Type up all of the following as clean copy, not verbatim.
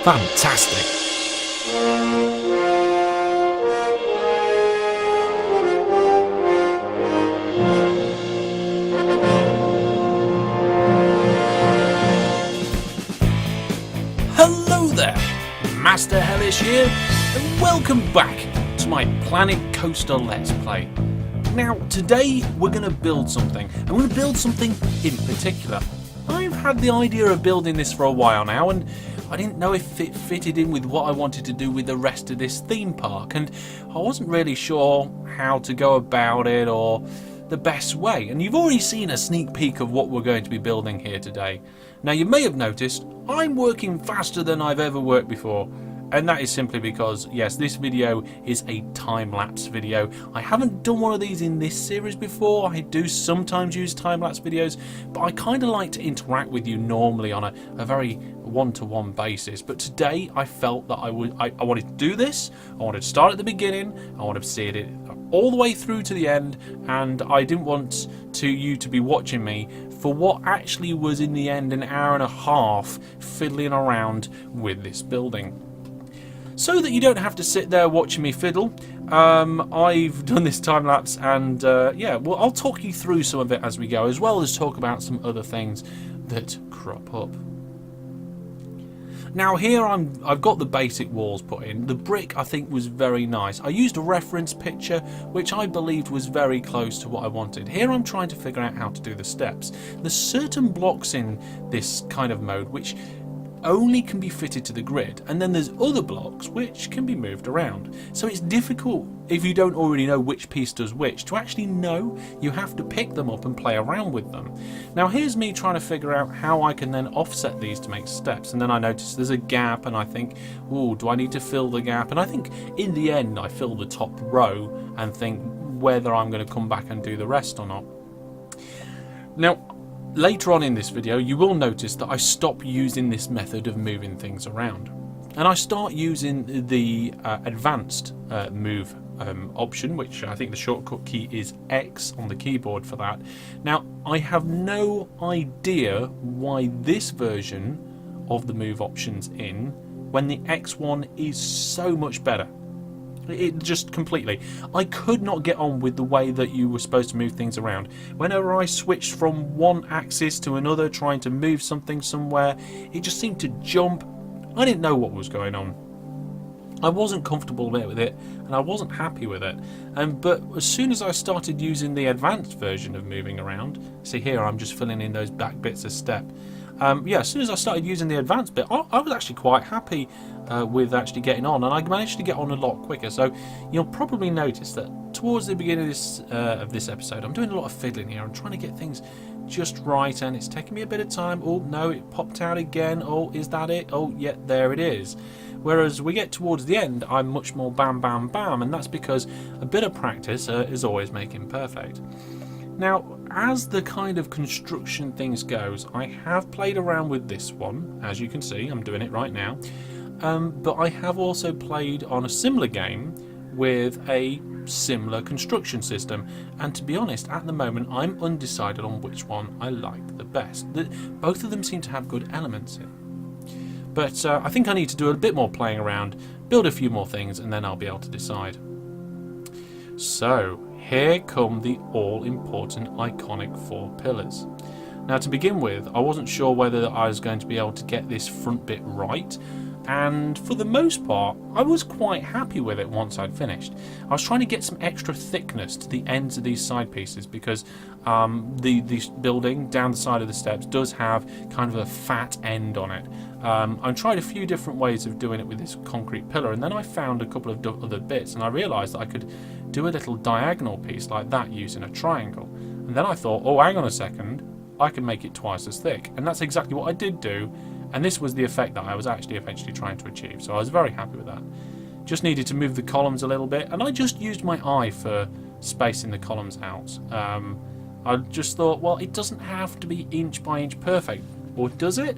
Fantastic. Hello there, Master Hellish here, and welcome back to my Planet Coaster Let's Play. Now, today we're going to build something, and we're going to build something in particular. I've had the idea of building this for a while now, and I didn't know if it fitted in with what I wanted to do with the rest of this theme park, and I wasn't really sure how to go about it or the best way. And you've already seen a sneak peek of what we're going to be building here today. Now, you may have noticed I'm working faster than I've ever worked before. And that is simply because, yes, this video is a time-lapse video. I haven't done one of these in this series before. I do sometimes use time-lapse videos, but I kind of like to interact with you normally on a very one-to-one basis. But today I felt that I wanted to do this. I wanted to start at the beginning. I wanted to see it all the way through to the end, and I didn't want you to be watching me for what actually was in the end an hour and a half fiddling around with this building. So that you don't have to sit there watching me fiddle, I've done this time lapse, and yeah, well, I'll talk you through some of it as we go, as well as talk about some other things that crop up. Now here I've got the basic walls put in. The brick I think was very nice. I used a reference picture which I believed was very close to what I wanted. Here I'm trying to figure out how to do the steps. There's certain blocks in this kind of mode which only can be fitted to the grid, and then there's other blocks which can be moved around. So it's difficult, if you don't already know which piece does which, to actually know. You have to pick them up and play around with them. Now here's me trying to figure out how I can then offset these to make steps, and then I notice there's a gap, and I think, oh, do I need to fill the gap? And I think in the end I fill the top row and think whether I'm going to come back and do the rest or not. Now later on in this video you will notice that I stop using this method of moving things around, and I start using the advanced move option, which I think the shortcut key is X on the keyboard for that. Now I have no idea why this version of the move options in when the X one is so much better. It just completely. I could not get on with the way that you were supposed to move things around. Whenever I switched from one axis to another trying to move something somewhere, it just seemed to jump. I didn't know what was going on. I wasn't comfortable with it, and I wasn't happy with it. But as soon as I started using the advanced version of moving around, see here I'm just filling in those back bits of step. Yeah, as soon as I started using the advanced bit, I was actually quite happy with actually getting on, and I managed to get on a lot quicker. So you'll probably notice that towards the beginning of this episode, I'm doing a lot of fiddling here. I'm trying to get things just right, and it's taking me a bit of time. Oh no, it popped out again. Oh, is that it? Oh yeah, there it is. Whereas we get towards the end, I'm much more bam bam bam, and that's because a bit of practice is always making perfect. Now, as the kind of construction things goes, I have played around with this one. As you can see, I'm doing it right now. But I have also played on a similar game with a similar construction system. And to be honest, at the moment, I'm undecided on which one I like the best. Both of them seem to have good elements in. But I think I need to do a bit more playing around, build a few more things, and then I'll be able to decide. So here come the all-important iconic 4 pillars. Now to begin with, I wasn't sure whether I was going to be able to get this front bit right, and for the most part I was quite happy with it once I'd finished. I was trying to get some extra thickness to the ends of these side pieces because the building down the side of the steps does have kind of a fat end on it. I tried a few different ways of doing it with this concrete pillar, and then I found a couple of other bits, and I realised that I could do a little diagonal piece like that using a triangle. And then I thought, oh, hang on a second, I can make it twice as thick. And that's exactly what I did do, and this was the effect that I was actually eventually trying to achieve. So I was very happy with that. Just needed to move the columns a little bit, and I just used my eye for spacing the columns out. I just thought, well, it doesn't have to be inch by inch perfect, or does it?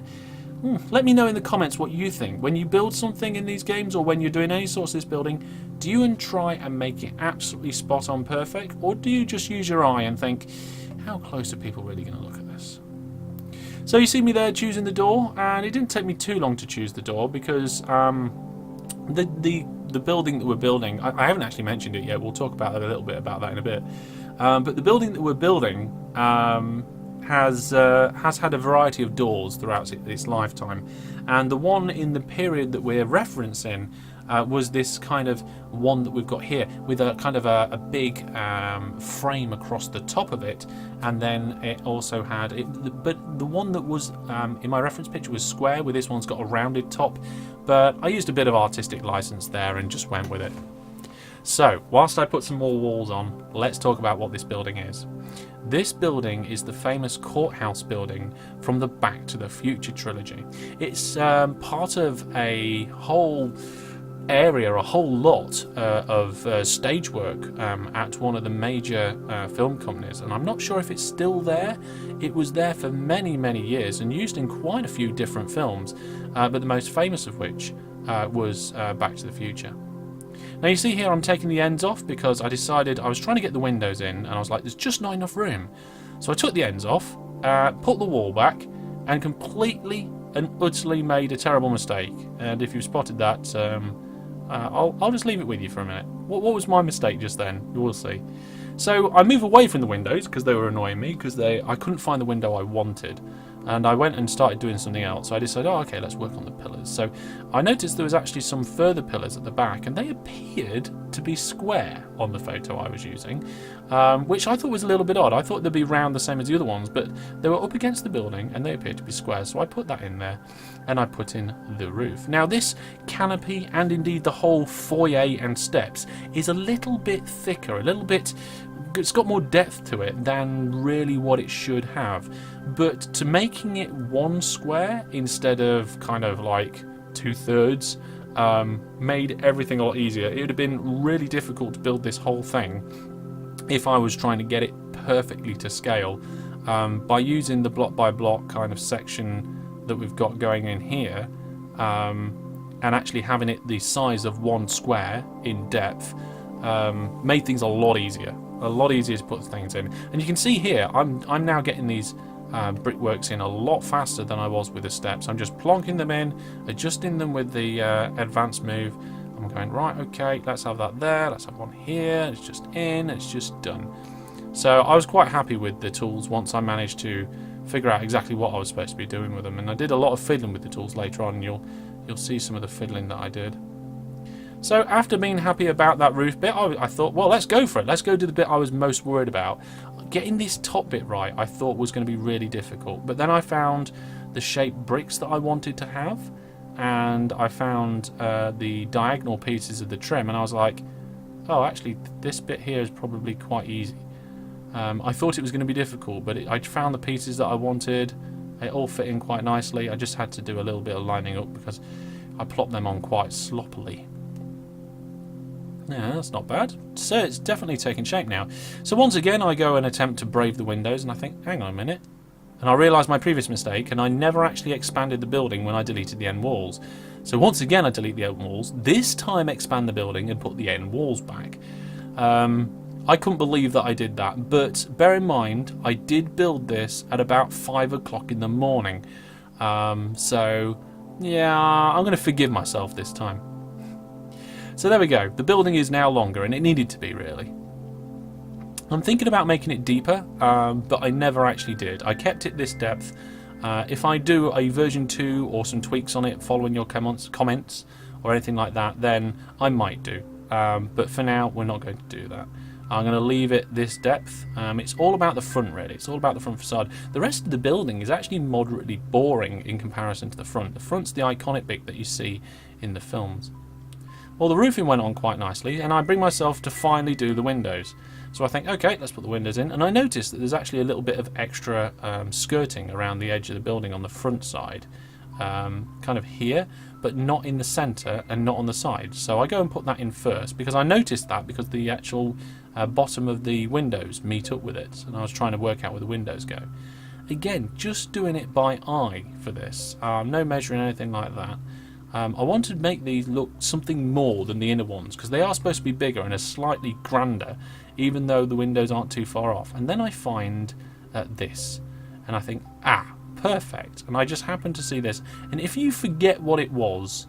Let me know in the comments what you think. When you build something in these games, or when you're doing any sorts of this building, do you try and make it absolutely spot on perfect, or do you just use your eye and think, how close are people really going to look at this? So you see me there choosing the door, and it didn't take me too long to choose the door because the building that we're building, I haven't actually mentioned it yet. We'll talk about that a little bit about that in a bit. But the building that we're building has had a variety of doors throughout its lifetime, and the one in the period that we're referencing was this kind of one that we've got here with a kind of a big frame across the top of it, and then it also had it, but the one that was in my reference picture was square, with this one's got a rounded top, but I used a bit of artistic license there and just went with it. So whilst I put some more walls on, let's talk about what this building is. This building is the famous Courthouse building from the Back to the Future trilogy. It's part of a whole area, a whole lot of stage work at one of the major film companies, and I'm not sure if it's still there. It was there for many years and used in quite a few different films, but the most famous of which was Back to the Future. Now you see here I'm taking the ends off because I decided I was trying to get the windows in, and I was like, there's just not enough room. So I took the ends off, put the wall back, and completely and utterly made a terrible mistake. And if you've spotted that, I'll just leave it with you for a minute. What was my mistake just then? You will see. So I move away from the windows because they were annoying me, because I couldn't find the window I wanted. And I went and started doing something else. So I decided, oh, okay, let's work on the pillars. So I noticed there was actually some further pillars at the back, and they appeared to be square on the photo I was using, which I thought was a little bit odd. I thought they'd be round the same as the other ones, but they were up against the building and they appeared to be square. So I put that in there, and I put in the roof. Now this canopy, and indeed the whole foyer and steps, is a little bit thicker, a little bit... It's got more depth to it than really what it should have, but to making it one square instead of kind of like 2/3 made everything a lot easier. It would have been really difficult to build this whole thing if I was trying to get it perfectly to scale. By using the block by block kind of section that we've got going in here, and actually having it the size of one square in depth, made things a lot easier to put things in. And you can see here I'm now getting these brickworks in a lot faster than I was with the steps. I'm just plonking them in, adjusting them with the advanced move. I'm going, right, okay, let's have that there, let's have one here, it's just in, it's just done. So I was quite happy with the tools once I managed to figure out exactly what I was supposed to be doing with them, and I did a lot of fiddling with the tools later on, and you'll see some of the fiddling that I did. So after being happy about that roof bit, I thought, well, let's go for it. Let's go to the bit I was most worried about. Getting this top bit right, I thought was going to be really difficult. But then I found the shaped bricks that I wanted to have, and I found the diagonal pieces of the trim, and I was like, oh, actually, this bit here is probably quite easy. I thought it was going to be difficult, but I found the pieces that I wanted. It all fit in quite nicely. I just had to do a little bit of lining up because I plopped them on quite sloppily. Yeah, that's not bad. So it's definitely taking shape now. So once again I go and attempt to brave the windows, and I think, hang on a minute. And I realise my previous mistake, and I never actually expanded the building when I deleted the end walls. So once again I delete the end walls, this time expand the building and put the end walls back. I couldn't believe that I did that, but bear in mind I did build this at about 5 o'clock in the morning. So yeah, I'm going to forgive myself this time. So there we go, the building is now longer, and it needed to be, really. I'm thinking about making it deeper, but I never actually did. I kept it this depth. If I do a version 2 or some tweaks on it following your comments or anything like that, then I might do. But for now, we're not going to do that. I'm going to leave it this depth. It's all about the front, really. It's all about the front facade. The rest of the building is actually moderately boring in comparison to the front. The front's the iconic bit that you see in the films. Well, the roofing went on quite nicely, and I bring myself to finally do the windows. So I think, okay, let's put the windows in, and I noticed that there's actually a little bit of extra skirting around the edge of the building on the front side, kind of here, but not in the centre and not on the side. So I go and put that in first, because I noticed that because the actual bottom of the windows meet up with it, and I was trying to work out where the windows go. Again, just doing it by eye for this, no measuring, anything like that. I wanted to make these look something more than the inner ones, because they are supposed to be bigger and are slightly grander, even though the windows aren't too far off. And then I find this, and I think, perfect, and I just happened to see this. And if you forget what it was,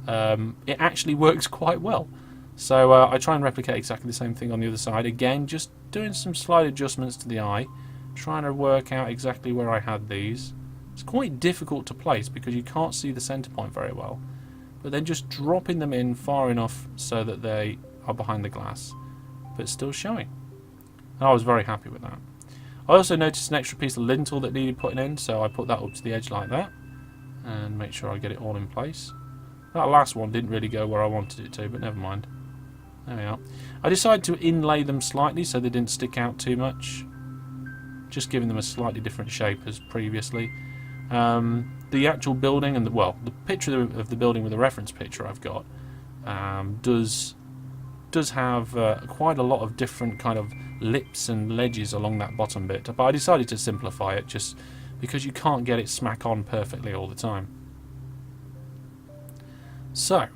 it actually works quite well. So I try and replicate exactly the same thing on the other side. Again, just doing some slight adjustments to the eye, trying to work out exactly where I had these. It's quite difficult to place because you can't see the center point very well. But then just dropping them in far enough so that they are behind the glass, but still showing. And I was very happy with that. I also noticed an extra piece of lintel that needed putting in, so I put that up to the edge like that and make sure I get it all in place. That last one didn't really go where I wanted it to, but never mind. There we are. I decided to inlay them slightly so they didn't stick out too much, just giving them a slightly different shape as previously. The actual building and the picture of the building with the reference picture I've got does have quite a lot of different kind of lips and ledges along that bottom bit, but I decided to simplify it just because you can't get it smack on perfectly all the time. So,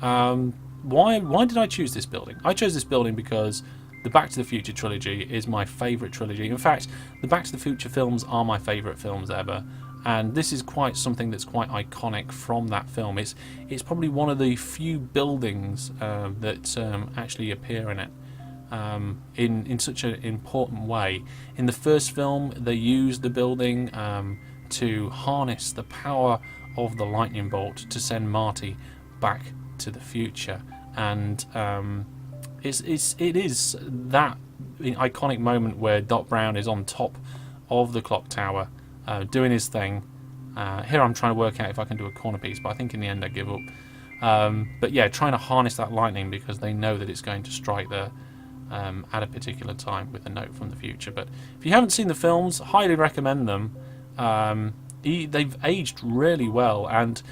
why did I choose this building? I chose this building because the Back to the Future trilogy is my favourite trilogy. In fact, the Back to the Future films are my favourite films ever, and this is quite something that's quite iconic from that film. It's probably one of the few buildings that actually appear in it in such an important way. In the first film, they used the building to harness the power of the lightning bolt to send Marty back to the future, and it is that iconic moment where Doc Brown is on top of the clock tower doing his thing. Here I'm trying to work out if I can do a corner piece, but I think in the end I give up. But yeah, trying to harness that lightning because they know that it's going to strike there at a particular time with a note from the future. But if you haven't seen the films, highly recommend them. They've aged really well, and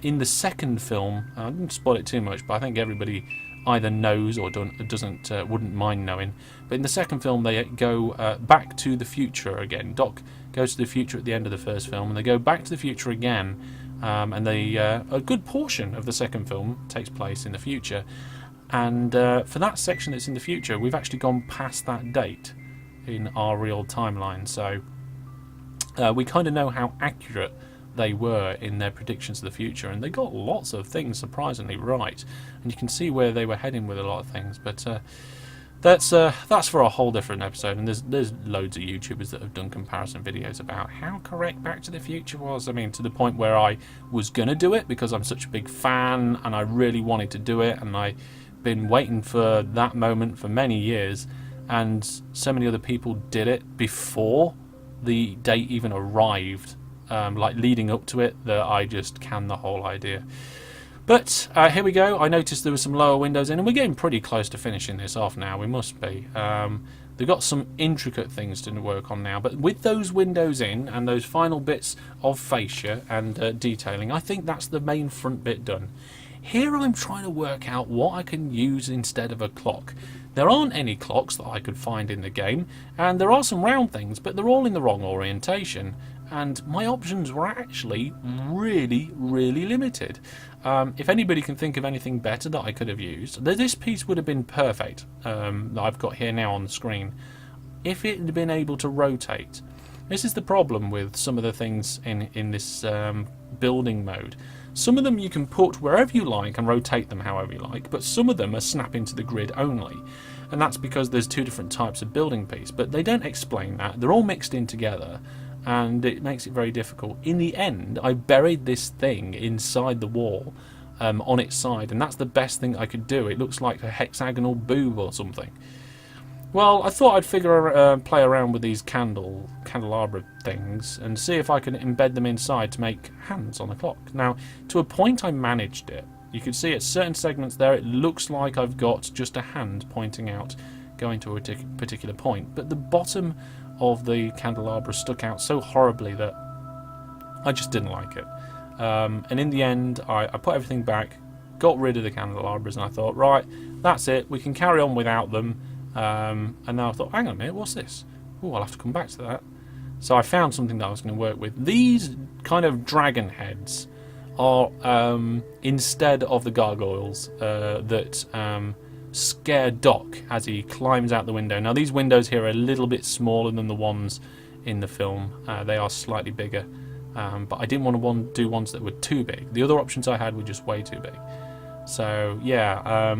in the second film, I didn't spoil it too much, but I think everybody either knows or wouldn't mind knowing. But in the second film, they go back to the future again. Doc goes to the future at the end of the first film, and they go back to the future again. And a good portion of the second film takes place in the future. And for that section that's in the future, we've actually gone past that date in our real timeline. So we kind of know how accurate they were in their predictions of the future, and they got lots of things surprisingly right, and you can see where they were heading with a lot of things. But that's for a whole different episode, and there's loads of YouTubers that have done comparison videos about how correct Back to the Future was. I mean, to the point where I was gonna do it because I'm such a big fan and I really wanted to do it, and I've been waiting for that moment for many years, and so many other people did it before the date even arrived, like leading up to it, that I just canned the whole idea. But here we go. I noticed there were some lower windows in, and we're getting pretty close to finishing this off now. We must be. They've got some intricate things to work on now, but with those windows in and those final bits of fascia and detailing, I think that's the main front bit done. Here I'm trying to work out what I can use instead of a clock. There aren't any clocks that I could find in the game, and there are some round things, but they're all in the wrong orientation, and my options were actually really, really limited. If anybody can think of anything better that I could have used, this piece would have been perfect, that I've got here now on the screen, if it had been able to rotate. This is the problem with some of the things in this building mode. Some of them you can put wherever you like and rotate them however you like, but some of them are snap into the grid only. And that's because there's two different types of building piece, but they don't explain that. They're all mixed in together, and it makes it very difficult. In the end, I buried this thing inside the wall on its side, and that's the best thing I could do. It looks like a hexagonal boob or something. Well, I thought I'd play around with these candelabra things and see if I can embed them inside to make hands on the clock. Now, to a point I managed it. You can see at certain segments there it looks like I've got just a hand pointing out, going to a particular point, but the bottom of the candelabra stuck out so horribly that I just didn't like it. And in the end, I put everything back, got rid of the candelabras, and I thought, right, that's it, we can carry on without them. And now I thought, hang on a minute, what's this? Oh, I'll have to come back to that. So I found something that I was going to work with. These kind of dragon heads are instead of the gargoyles that scare Doc as he climbs out the window. Now these windows here are a little bit smaller than the ones in the film. They are slightly bigger, but I didn't want to do ones that were too big. The other options I had were just way too big. So yeah,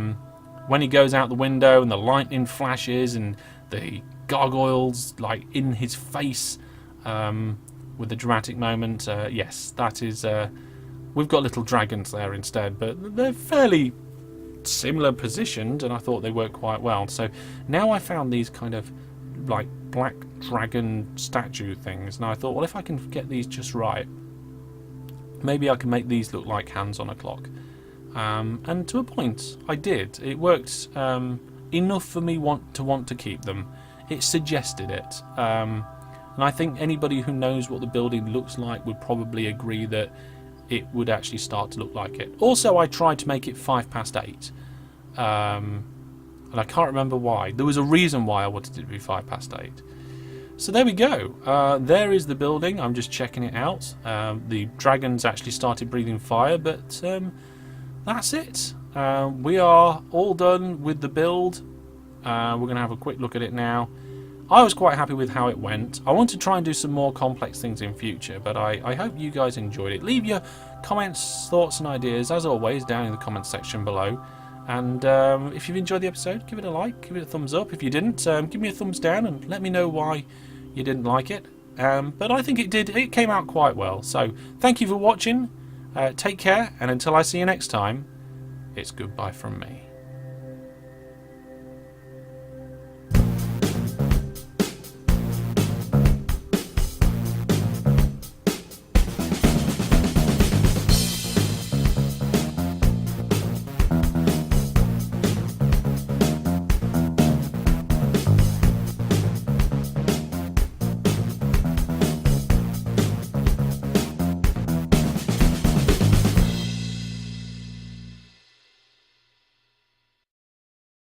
when he goes out the window and the lightning flashes and the gargoyles like in his face with the dramatic moment, yes, that is... we've got little dragons there instead, but they're fairly similar positioned, and I thought they worked quite well. So now I found these kind of like black dragon statue things, and I thought, well, if I can get these just right, maybe I can make these look like hands on a clock. And to a point, I did. It worked enough for me want to keep them. It suggested it, and I think anybody who knows what the building looks like would probably agree that it would actually start to look like it. Also, I tried to make it 8:05, and I can't remember why. There was a reason why I wanted it to be 8:05. So there we go. There is the building. I'm just checking it out. The dragons actually started breathing fire, but that's it. We are all done with the build. We're going to have a quick look at it now. I was quite happy with how it went. I want to try and do some more complex things in future, but I hope you guys enjoyed it. Leave your comments, thoughts and ideas, as always, down in the comments section below. And if you've enjoyed the episode, give it a like, give it a thumbs up. If you didn't, give me a thumbs down and let me know why you didn't like it. But I think it came out quite well. So thank you for watching. Take care, and until I see you next time, it's goodbye from me.